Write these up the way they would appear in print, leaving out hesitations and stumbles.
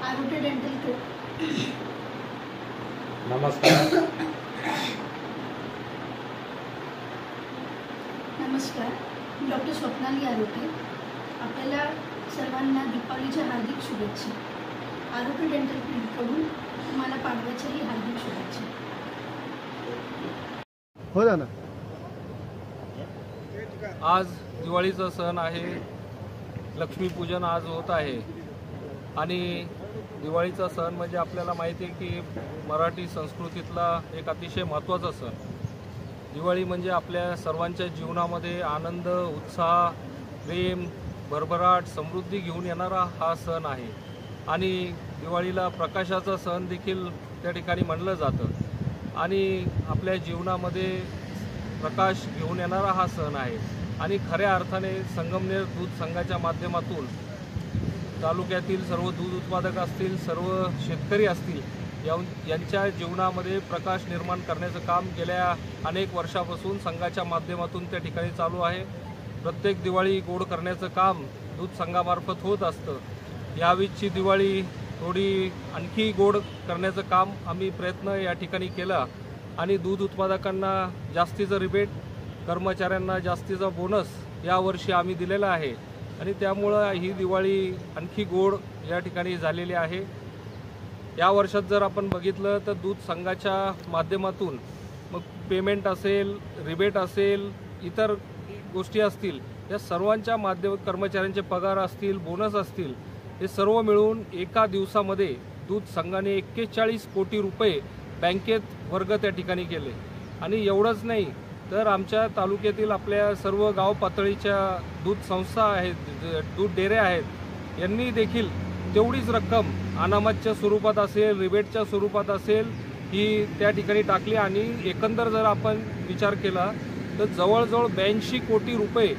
आरोग्य dental care. नमस्कार, मी doctor Swapnali आरोग्य. आपल्याला सर्वांना दीपावलीच्या हार्दिक शुभेच्छा. आरोग्य डेंटल क्लिनिककडून तुम्हाला पाडव्याच्याही हार्दिक शुभेच्छा. हो ना. आज दिवाळीचा सण आहे, लक्ष्मीपूजन आज होत आहे आणि दिवाळीचा सण म्हणजे आपल्याला माहिती आहे की मराठी संस्कृतीतला एक अतिशय महत्त्वाचा सण. दिवाळी म्हणजे आपल्या सर्वांच्या जीवनामध्ये आनंद, उत्साह, प्रेम, भरभराट, समृद्धी घेऊन येणारा हा सण आहे आणि दिवाळीला प्रकाशाचा सण देखील त्या ठिकाणी म्हणलं जातं आणि आपल्या जीवनामध्ये प्रकाश घेऊन येणारा हा सण आहे. आणि खऱ्या अर्थाने संगमनेर दूध संघाच्या माध्यमातून तालुक्यातील सर्व दूध उत्पादक असतील, सर्व शेतकरी असतील, यांच्या जीवनामध्ये प्रकाश निर्माण करण्याचं काम गेल्या अनेक वर्षापासून संघाच्या माध्यमातून त्या ठिकाणी चालू आहे. प्रत्येक दिवाळी गोड करण्याचं काम दूध संघामार्फत होत असतं. यावेळीची दिवाळी थोडी आणखी गोड करण्याचं काम आम्ही प्रयत्न या ठिकाणी केला आणि दूध उत्पादकांना जास्तीचं रिबेट, कर्मचाऱ्यांना जास्तीचा बोनस यावर्षी आम्ही दिलेला आहे आणि त्यामुळं ही दिवाळी आणखी गोड या ठिकाणी झालेली आहे. या वर्षात जर आपण बघितलं तर दूध संघाच्या माध्यमातून मग पेमेंट असेल, रिबेट असेल, इतर गोष्टी असतील, या सर्वांच्या कर्मचाऱ्यांचे पगार असतील, बोनस असतील, हे सर्व मिळून एका दिवसामध्ये दूध संघाने 41 कोटी रुपये बँकेत वर्ग त्या ठिकाणी केले. आणि एवढंच नाही तर आमच्या तालुक्यातील आपल्या सर्व गाव पातळीच्या दूध संस्था आहेत, दूध डेरे आहेत, यांनी देखील तेवढीच रक्कम अनामतच्या स्वरूपात असेल, रिबेटच्या स्वरूपात असेल, ही त्या ठिकाणी टाकली आणि एकंदर जर आपण विचार केला तर जवळजवळ 82 कोटी रुपये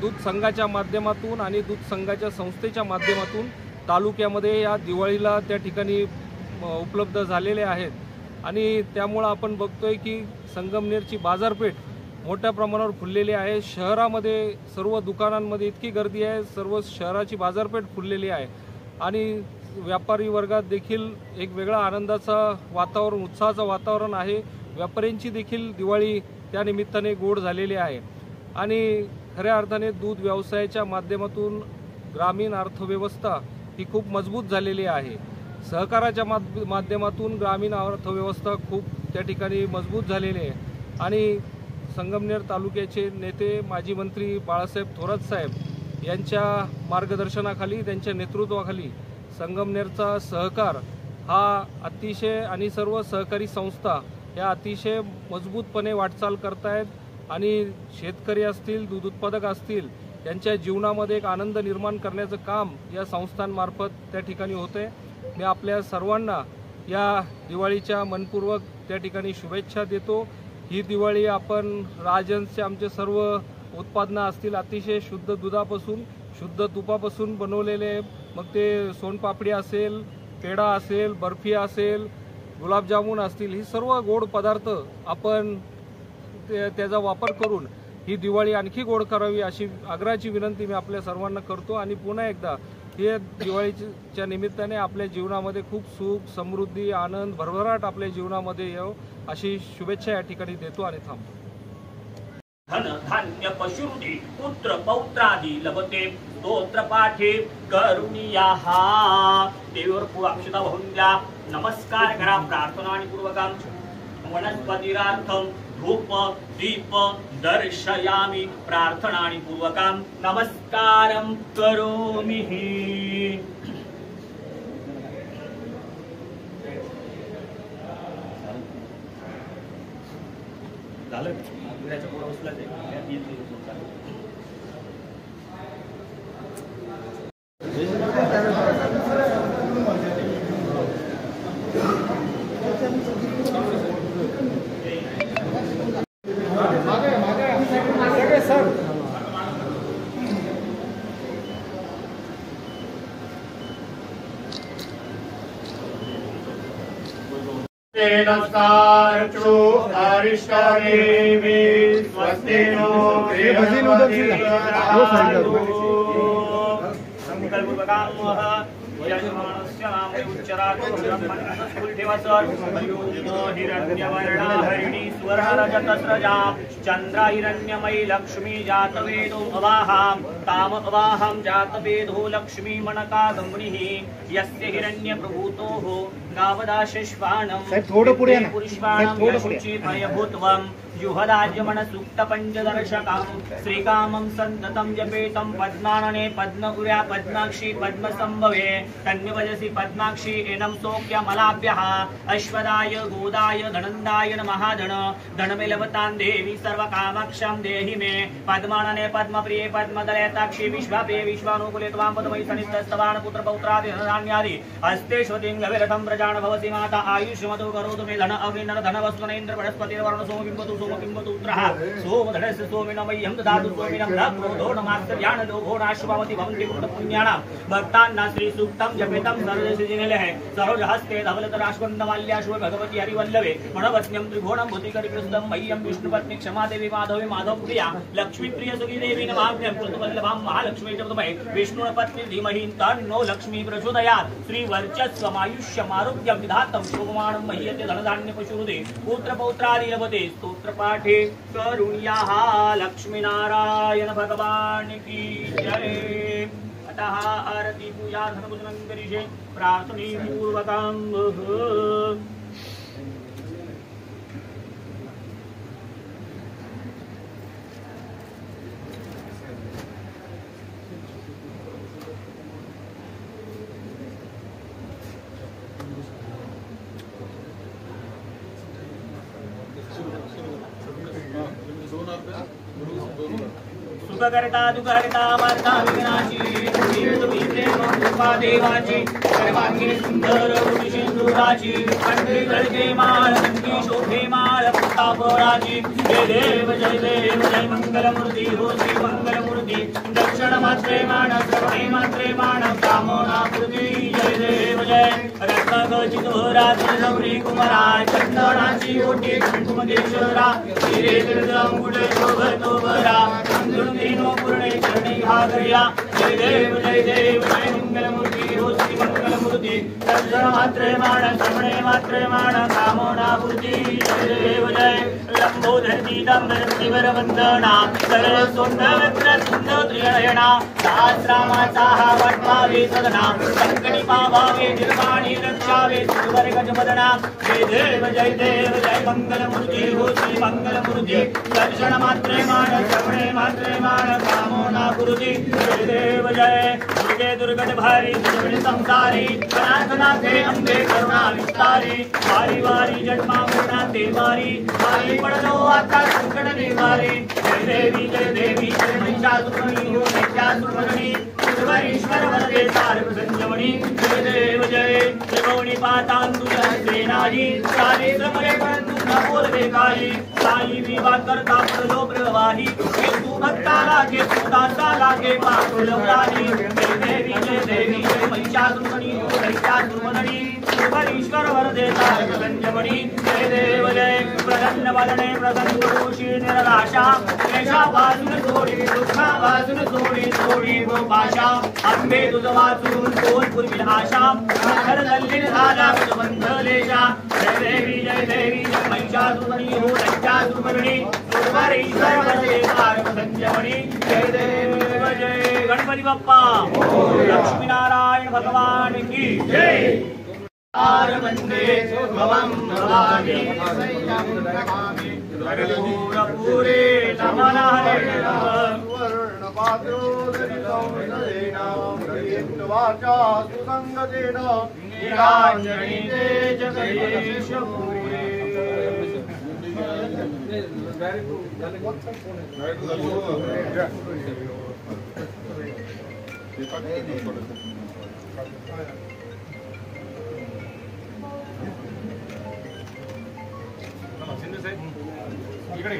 दूध संघाच्या माध्यमातून आणि दूध संघाच्या संस्थेच्या माध्यमातून तालुक्यामध्ये या दिवाळीला त्या ठिकाणी उपलब्ध झालेले आहेत. आणि त्यामुळं आपण बघतोय की संगमनेरची बाजारपेठ मोठ्या प्रमाणावर फुललेली आहे. शहरामध्ये सर्व दुकानांमध्ये इतकी गर्दी आहे, सर्व शहराची बाजारपेठ फुललेली आहे आणि व्यापारी वर्गात देखील एक वेगळा आनंदाचा वातावरण, उत्साहाचं वातावरण आहे. व्यापाऱ्यांची देखील दिवाळी त्या निमित्ताने गोड झालेली आहे आणि खऱ्या अर्थाने दूध व्यवसायाच्या माध्यमातून ग्रामीण अर्थव्यवस्था ही खूप मजबूत झालेली आहे. सहकाराच्या माध्यमातून ग्रामीण अर्थव्यवस्था खूप त्या ठिकाणी मजबूत झालेली आहे आणि संगमनेर तालुक्याचे नेते माजी मंत्री बाळासाहेब थोरात साहेब यांच्या मार्गदर्शनाखाली, त्यांच्या नेतृत्वाखाली संगमनेरचा सहकार हा अतिशय आणि सर्व सहकारी संस्था या अतिशय मजबूतपणे वाटचाल करतायत आणि शेतकरी असतील, दूध उत्पादक असतील, यांच्या जीवनामध्ये एक आनंद निर्माण करण्याचं काम या संस्थांमार्फत त्या ठिकाणी होते. मी आपल्या सर्वांना या दिवाळीच्या मनपूर्वक त्या ठिकाणी शुभेच्छा देतो. ही दिवाळी आपण राजहंसचे आमचे सर्व उत्पादनं असतील अतिशय शुद्ध दुधापासून शुद्ध तुपापासून बनवलेले, मग ते सोनपापडी असेल, पेढा असेल, बर्फी असेल, गुलाबजामुन असतील, ही सर्व गोड पदार्थ आपण त्याचा वापर करून ही दिवाळी आणखी गोड करावी अशी आग्रहाची विनंती मी आपल्या सर्वांना करतो। आणि पुन्हा एकदा हे दिवाळीच्या निमित्ताने आपल्या जीवनामध्ये खूप सुख, समृद्धी, आनंद, भरभराट आपल्या जीवनामध्ये येवो अशी शुभेच्छा या ठिकाणी देतो आणि थांबतो। धन धान्य पशुरुधी पुत्र पौत्रादी लभते स्तोत्र पाठे करुणियाः। देवीवर अक्षता वाहून द्या, नमस्कार करा प्रार्थना पूर्वकम। वनस्पतिरार्थम धूप दीप दर्शयामि प्रार्थना पूर्वकम नमस्कारं करोमि। झालं त्याच्या पुढे बसला ते नमस्कारचो अरिष्टदेवी स्वस्ति नो संकल्पकामः यजमानस्य नाम उच्चारातो ब्रह्मणस्फुल्टिवसर हिरण्यवर्णा स्वर्णरजतस्रजा चंद्र हिरण्यमयी लक्ष्मी जातवेदो अवाहां ताम अवाहां जातवेदो लक्ष्मी मनकागमनिः यस्य हिरण्यप्रभूतोः गावदाशिष्वाणं पुरुष्वाणं शुचि भयभूतवं युहदाज्यमन सूक्त पंचदर्शकं श्रीकामं संततं जपेतं पद्मानने पद्मपुर्या पद्माक्षी पद्मसंभवे तन्यवजसि पद्माक्षी एनं सौख्यमलाभ्यः अश्वदाय गोदाय धनन्दाय महाधन धनमिलवतां देवी सर्वकामक्षं देहि मे पद्मानने पद्मप्रिये पद्मदलयताक्षी विश्वाप्रिये विश्वानुकूले त्वां पद्मयि सनिधस्तवान् पुत्रपौत्रादि धनान्यादि हस्तेष्वतिं गविरथं प्रजान भवसि माता आयुष्यमतो करोतु मे धन अग्निनर धनवस्वनेन्द्र बृहस्पतिर्वर्ण सोमबिम्बतु सोमबिम्बतुत्रः सोमधनस्य सोमिनमय्यं ददातु सोमिनं क्रोधो नमात्सर्याण लोभो नाशुभवति भवन्ति पुण्यानां भक्तानां श्री सूक्तं जपेतं सर्वदेशजिनेलः सरोजहस्ते धवलतराश्वन्दमाल्याश्व भगवती हरिवल्लभे मनवत्न्यं त्रिभुवनं भूतिकरिकृतं मह्यं विष्णुपत्नी क्षमादेवी माधवी माधवप्रिया लक्ष्मीप्रिय सुखीदेवी नमाम्यं कृतवल्लभां महालक्ष्मी च प्रथमे विष्णुपत्नी धीमहि तन्नो लक्ष्मी प्रचोदयात् श्रीवर्चस्वमायुष्यमारोग्यं विधातं शोभमानं मह्यते धनधान्यपशुरुदे पुत्रपौत्रादि लभते स्तोत्रपाठे करुण्याः लक्ष्मीनारायण भगवान की जय। अतः आरती पूजा धर्मपूजनं करिष्ये प्रार्थनीपूर्वकं। सुखकर्ता दुःखहर्ता वार्ता विघ्नाची देवाची सर्वांगी सुंदर सिंदुराची कंठी गळके माळ कंठी शोभे माळ प्रतापराची जय देव जय मंगलमूर्ती हो श्री मंगलमूर्ती दक्षिण मात्रे मान श्रवणे मात्रे मान कामना पूर्ती जय देव जय रत्नगचितोरा गौरी कुमारा चंदनाची ओटी कुंकुमकेश्वरा हिरे अंगुठ शोभतो बरा नो पूर्णे चरणी घागरिया जय देव जय मंगलमूर्ती हो श्री मंगलमूर्ती दर्शन मात्रे मान श्रवणे मात्रे मान कामना पूर्ती जय देव जय लंबोदर पीतांबर शिवर वंदना सरळ सोंडवक्र सुंदर त्रिनयना सहस्रामाचा हा वटमावे सदना संकटी पावावे निर्वाणी रक्षावे सुवर गजबदना जय देव जय मंगलमूर्ती हो श्री मंगलमूर्ती दर्शन मात्रे मान श्रवणे मात्रे मान कामना पूर्ती जय देव जय दुर्गे दुर्गट भारी दुर्गट संसारी कनाकनाथे अंबे करुणा विस्तारी वारी वारी जन्मा गुणा देवारी वारी पडलो आता संकट निवारी जय देवी जय महिषासुरमणी हो नित्यासुरमणी ईश्वर वरदे सार्व संजमणी जय देव जय त्रिभुवनी पातां तुझ्या सेनाजी सारी श्रमरे परंतु न बोलवे काही साई विवाद करता पडलो प्रवाही तू भक्ताला घे तू दासाला घे पाठवलानी जय देवी जय महिषासुरमणी दैत्यासुरमणी ईश्वर वरदेता संजमणी जय देव जय प्रसन्न वदने प्रसन्न दोषी निराशा क्लेशा वासून सोडी दुःखा वासून सोडी गोपाशा अंबे तुझ वाचून कोण पूर्वी आशा घर गल्लीन झाला बंधलेशा जय देवी जय महिषासुरमणी हो दैत्यासुरमणी ईश्वर वरदेता संजमणी जय देव जय गणपती बाप्पा लक्ष्मीनारायण भगवान की जय वंदे भवं भवानी कर्पूरे नमः सुसंगतेन नीराञ्जनीते जगदीशपुरे इकडे